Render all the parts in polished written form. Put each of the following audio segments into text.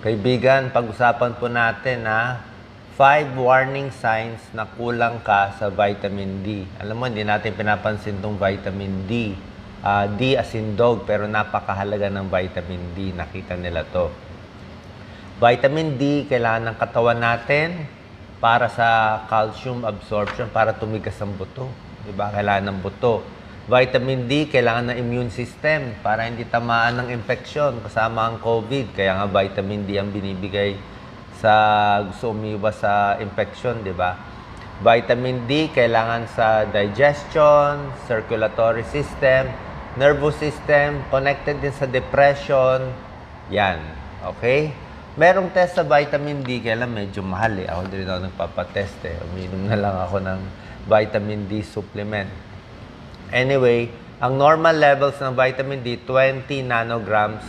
Kaibigan, pag-usapan po natin na 5 warning signs na kulang ka sa vitamin D. Alam mo, hindi natin pinapansin tong vitamin D. D as in dog, pero napakahalaga ng vitamin D. Nakita nila to. Vitamin D, kailangan ng katawan natin para sa calcium absorption, para tumigas ang buto. Diba? Kailangan ng buto. Vitamin D, kailangan ng immune system para hindi tamaan ng infeksyon kasama ang COVID. Kaya nga vitamin D ang binibigay sa gusto umiwas sa infeksyon, di ba? Vitamin D, kailangan sa digestion, circulatory system, nervous system, connected din sa depression. Yan. Okay? Merong test sa vitamin D, kaya lang medyo mahal eh. Ako din ako nagpapatest eh. Uminom na lang ako ng vitamin D supplement. Anyway, ang normal levels ng vitamin D, 20 nanograms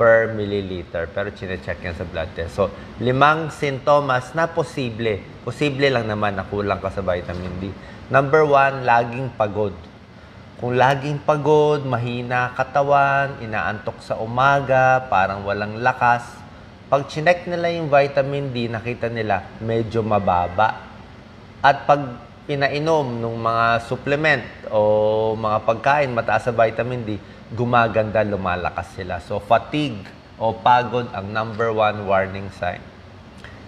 per milliliter. Pero chinecheck yan sa blood test. So, 5 sintomas na posible. Posible lang naman na kulang ka sa vitamin D. Number 1, laging pagod. Kung laging pagod, mahina katawan, inaantok sa umaga, parang walang lakas, pag chinek nila yung vitamin D, nakita nila medyo mababa. At pag pinainom ng mga supplement o mga pagkain mataas sa vitamin D, gumaganda, lumalakas sila. So, fatigue o pagod ang number 1 warning sign.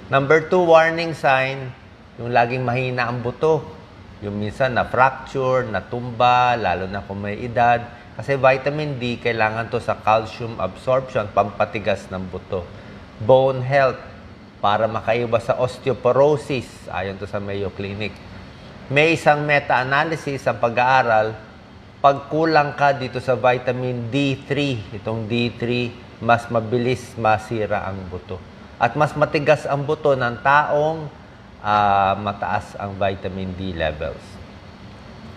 Number 2 warning sign, yung laging mahina ang buto. Yung minsan na-fracture, natumba, lalo na kung may edad. Kasi vitamin D, kailangan to sa calcium absorption, pampatigas ng buto. Bone health, para makaiwas sa osteoporosis, ayon to sa Mayo Clinic. May isang meta-analysis ang pag-aaral, pag kulang ka dito sa vitamin D3, itong D3, mas mabilis masira ang buto. At mas matigas ang buto ng taong mataas ang vitamin D levels.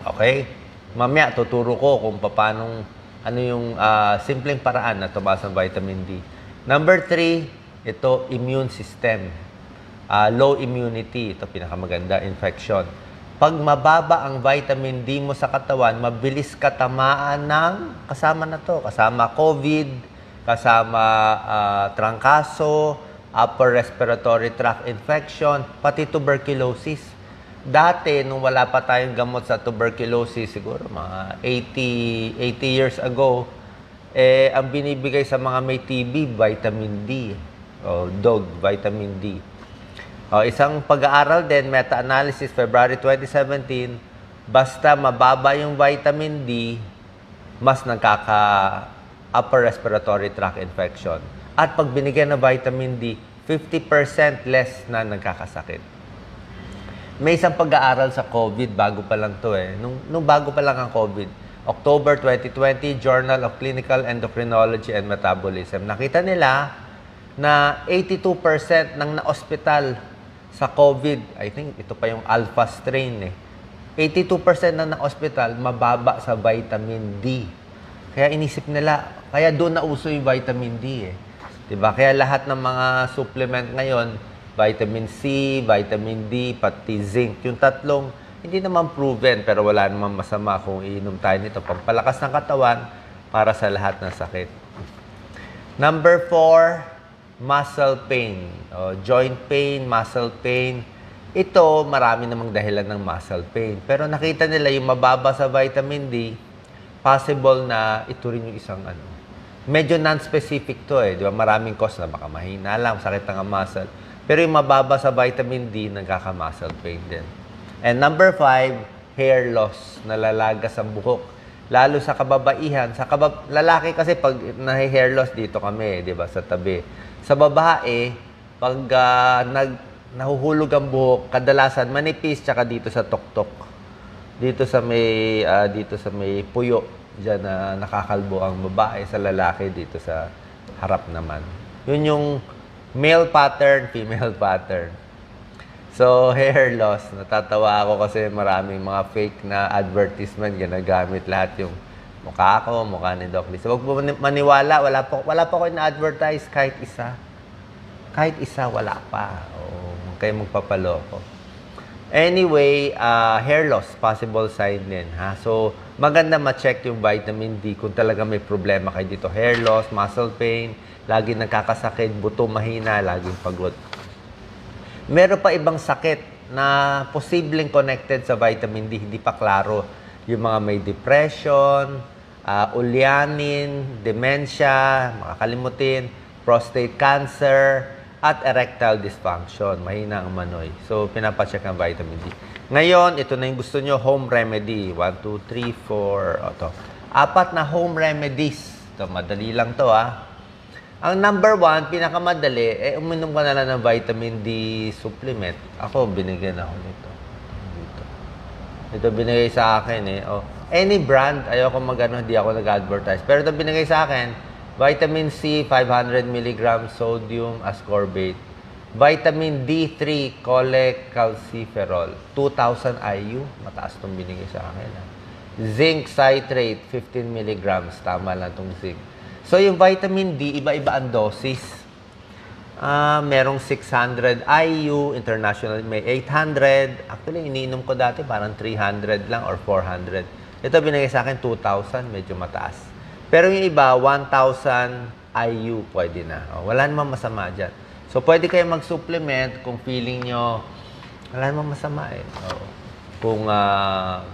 Okay? Mamaya, tuturo ko kung paano, ano yung simpleng paraan na tumaas ang vitamin D. Number 3, ito, immune system. Low immunity, ito pinakamaganda, infection. Pag mababa ang vitamin D mo sa katawan, mabilis ka tamaan ng kasama na to. Kasama COVID, kasama trangkaso, upper respiratory tract infection, pati tuberculosis. Dati, nung wala pa tayong gamot sa tuberculosis, siguro mga 80 years ago, ang binibigay sa mga may TB, vitamin D. O dog, vitamin D. Isang pag-aaral din, meta-analysis, February 2017, basta mababa yung vitamin D, mas nagkaka-upper respiratory tract infection. At pag binigyan ng vitamin D, 50% less na nagkakasakit. May isang pag-aaral sa COVID, bago pa lang to eh. Nung bago pa lang ang COVID, October 2020, Journal of Clinical Endocrinology and Metabolism. Nakita nila na 82% ng na-hospital sa COVID, I think ito pa yung alpha strain eh. 82% na na-hospital, mababa sa vitamin D. Kaya inisip nila, kaya doon nauso yung vitamin D eh. Diba? Kaya lahat ng mga supplement ngayon, vitamin C, vitamin D, pati zinc, yung tatlong, hindi naman proven, pero wala naman masama kung iinom tayo nito. Pampalakas ng katawan para sa lahat ng sakit. Number 4, muscle pain, joint pain, muscle pain. Ito, marami namang dahilan ng muscle pain. Pero nakita nila yung mababa sa vitamin D, possible na ito rin yung isang medyo non-specific to eh. Di ba? Maraming cause na baka mahina lang, sakit ng muscle. Pero yung mababa sa vitamin D, nagkaka-muscle pain din. And number 5, hair loss, nalalagas ang buhok. Lalo sa kababaihan, lalaki kasi pag na-hair loss dito kami, di ba, sa tabi. Sa babae, pag nahuhulog ang buhok, kadalasan manipis tsaka dito sa tuktok. Dito sa may puyo, diyan na nakakalbo ang babae, sa lalaki dito sa harap naman. Yun yung male pattern, female pattern. So, hair loss. Natatawa ako kasi maraming mga fake na advertisement ginagamit lahat yung mukha ko, mukha ni Doc Lisa. Huwag po maniwala, wala pa ko na-advertise kahit isa. Kahit isa, wala pa. Huwag kayong magpapaloko. Anyway, hair loss, possible sign din. Ha? So, maganda ma-check yung vitamin D kung talaga may problema kayo dito. Hair loss, muscle pain, lagi nagkakasakit, buto mahina, laging pagod. Meron pa ibang sakit na posibleng connected sa vitamin D, hindi pa klaro. Yung mga may depression, ulyanin, dementia, makakalimutin, prostate cancer, at erectile dysfunction. Mahina ang manoy. So, pinapacheck ang vitamin D. Ngayon, ito na yung gusto nyo, home remedy. 1, 2, 3, 4. Ito. 4 na home remedies. Ito, madali lang to, ha. Ang number 1, pinakamadali, uminom ka na lang ng vitamin D supplement. Ako, binigyan ako nito. Ito binigay sa akin, Oh. Any brand, ayoko hindi ako nag-advertise. Pero ito binigay sa akin, vitamin C, 500 mg sodium ascorbate. Vitamin D3, cholecalciferol, 2,000 IU. Mataas itong binigay sa akin. Zinc citrate, 15 mg. Tama lang itong zinc. So, yung vitamin D, iba-iba ang dosis. Merong 600 IU, international may 800. Actually, iniinom ko dati parang 300 lang or 400. Ito binigay sa akin 2,000, medyo mataas. Pero yung iba, 1,000 IU, pwede na. Wala namang masama dyan. So, pwede kayo mag-supplement kung feeling nyo, wala namang masama Kung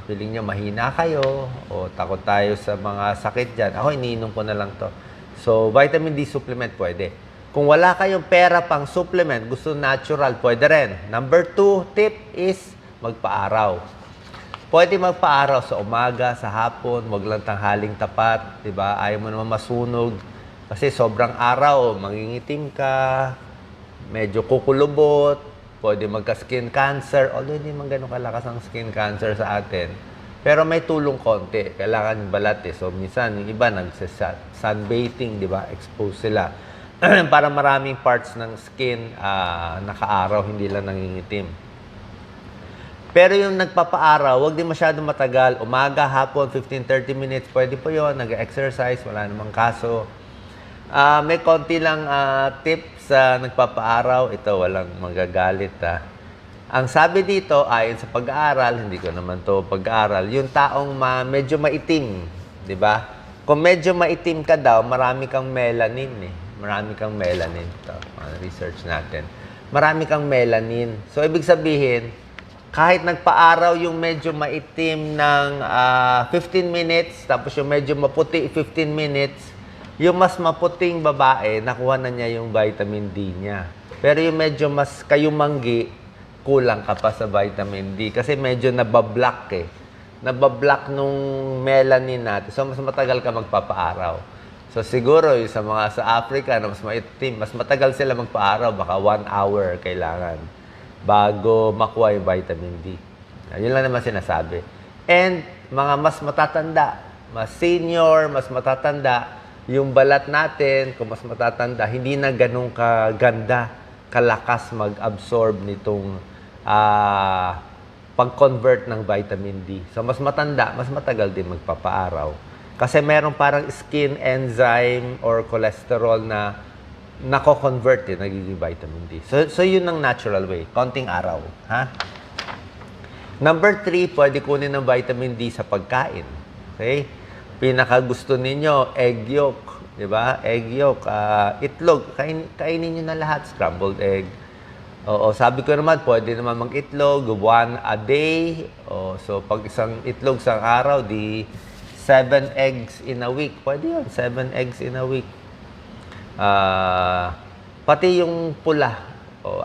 feeling nyo mahina kayo, o takot tayo sa mga sakit dyan, ako iniinom ko na lang to. So, vitamin D supplement pwede. Kung wala kayong pera pang supplement, gusto natural, pwede rin. Number 2 tip is magpa-araw. Pwede magpa-araw sa umaga, sa hapon, wag lang tanghaling tapat, 'di ba? Ayaw mo naman masunog kasi sobrang araw, mangingitim ka, medyo kukulubot, pwede magka-skin cancer, although hindi man ganun kalakas ang skin cancer sa atin. Pero may tulong konti, kailangan balat So minsan yung iba sunbathing, 'di ba? Expose sila para maraming parts ng skin nakaaraw, hindi lang nangingitim. Pero yung nagpapaaraw, huwag din masyadong matagal. Umaga, hapon, 15-30 minutes, pwede po yun. Nag-exercise, wala namang kaso. May konti lang tips sa nagpapaaraw. Ito, walang magagalit. Ang sabi dito, ayon sa pag-aaral, hindi ko naman to pag-aaral, yung taong medyo maitim, di ba? Kung medyo maitim ka daw, marami kang melanin. Marami kang melanin. Ito, research natin. Marami kang melanin. So, ibig sabihin, kahit nagpa-araw yung medyo maitim ng 15 minutes, tapos yung medyo maputi 15 minutes, yung mas maputing babae, nakuha na niya yung vitamin D niya. Pero yung medyo mas kayumanggi, kulang ka pa sa vitamin D. Kasi medyo nabablock Nabablock nung melanin natin. So, mas matagal ka magpapa-araw. So, siguro yung sa mga sa Africa na mas maitim, mas matagal sila magpa-araw. Baka 1 hour kailangan bago makuha yung vitamin D. Yun lang naman sinasabi. And mga mas matatanda, mas senior, mas matatanda, yung balat natin, kung mas matatanda, hindi na ganun kaganda, kalakas mag-absorb nitong pag-convert ng vitamin D. So, mas matanda, mas matagal din magpapaaraw. Kasi meron parang skin enzyme or cholesterol na nako-convert nagiging vitamin D. So yun ang natural way. Konting araw. Ha? Number 3, pwede kunin ng vitamin D sa pagkain. Okay? Pinakagusto ninyo, egg yolk. Diba? Egg yolk. Itlog. Kainin nyo na lahat. Scrambled egg. Oo, sabi ko naman, pwede naman mag-itlog. 1 a day. So, pag isang itlog sa araw, di 7 eggs in a week. Pwede yun. 7 eggs in a week. Pati yung pula.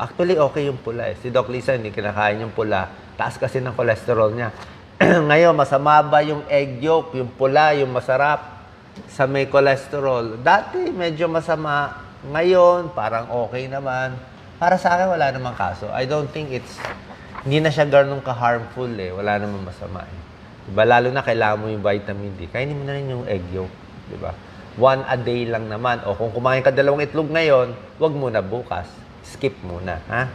Actually, okay yung pula. Si Doc Lisa, hindi kinakain yung pula. Taas kasi ng cholesterol niya. Ngayon, masama ba yung egg yolk, yung pula, yung masarap sa may cholesterol? Dati, medyo masama. Ngayon, parang okay naman. Para sa akin, wala namang kaso. I don't think hindi na siya ganun ka-harmful Wala namang masama Diba? Lalo na kailangan mo yung vitamin D. Kainin mo na rin yung egg yolk. Diba? 1 a day lang naman. O kung kumain ka 2 itlog ngayon, wag muna bukas. Skip muna, ha?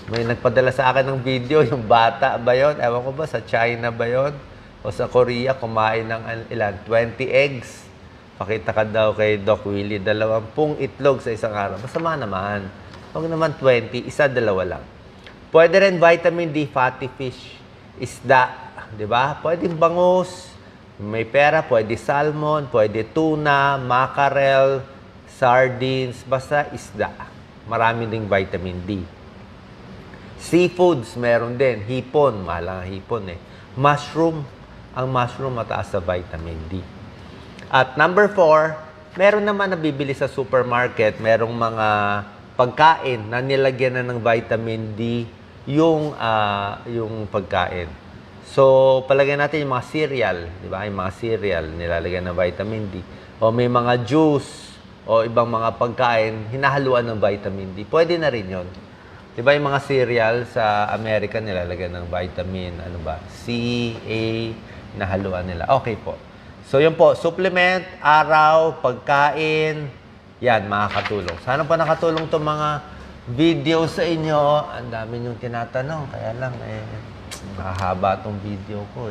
May nagpadala sa akin ng video, yung bata ba yun? Ewan ko ba, sa China ba yun? O sa Korea, kumain ng 20 eggs. Pakita ka daw kay Doc Willie, 20 itlog sa isang araw. Masama naman. Huwag naman 20, 1, 2 lang. Pwede rin vitamin D, fatty fish, isda, di ba? Pwedeng bangus, may pera, pwede salmon, pwede tuna, mackerel, sardines, basta isda. Marami ding vitamin D. Seafoods, meron din. Hipon, mahal ang hipon eh. Mushroom, ang mushroom mataas sa vitamin D. At number 4, meron naman nabibili sa supermarket, merong mga pagkain na nilagyan na ng vitamin D yung pagkain. So, palagyan natin yung mga cereal, di ba? Yung mga cereal, nilalagyan ng vitamin D. O may mga juice, o ibang mga pagkain, hinahaluan ng vitamin D. Pwede na rin yun. Di ba yung mga cereal sa Amerika, nilalagyan ng vitamin, C, A, hinahaluan nila. Okay po. So, yun po, supplement, araw, pagkain, yan, makakatulong. Sana po nakatulong itong mga video sa inyo. Ang dami niyong tinatanong, kaya lang, mahaba itong video ko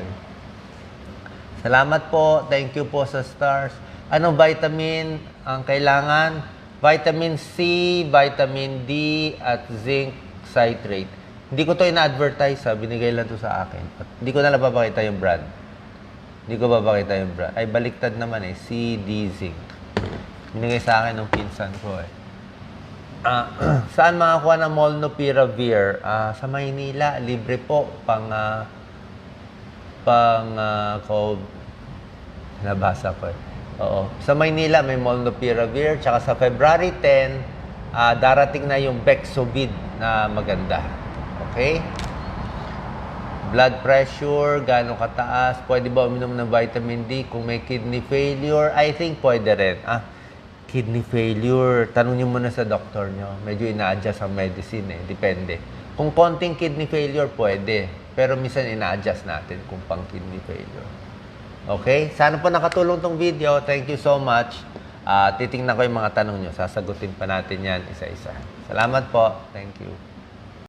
Salamat po. Thank you po sa stars. Anong vitamin ang kailangan? Vitamin C, vitamin D, at zinc citrate. Hindi ko to ina-advertise, binigay lang to sa akin. At hindi ko na napapakita yung brand. Hindi ko papakita yung brand. Ay, baliktad naman C, D, zinc. Binigay sa akin ng pinsan ko Saan makakuha ng Molnupiravir? Sa Maynila, libre po. Nabasa ko Oo. Sa Maynila, may Molnupiravir. Tsaka sa February 10, darating na yung Bexovid na maganda. Okay? Blood pressure, gaano kataas? Pwede ba uminom ng vitamin D kung may kidney failure? I think pwede rin. Kidney failure, tanong niyo muna sa doktor niyo. Medyo ina-adjust ang medicine Depende. Kung konting kidney failure, pwede. Pero minsan ina-adjust natin kung pang kidney failure. Okay? Sana po nakatulong tong video. Thank you so much. Titingnan ko yung mga tanong niyo. Sasagutin pa natin yan isa-isa. Salamat po. Thank you.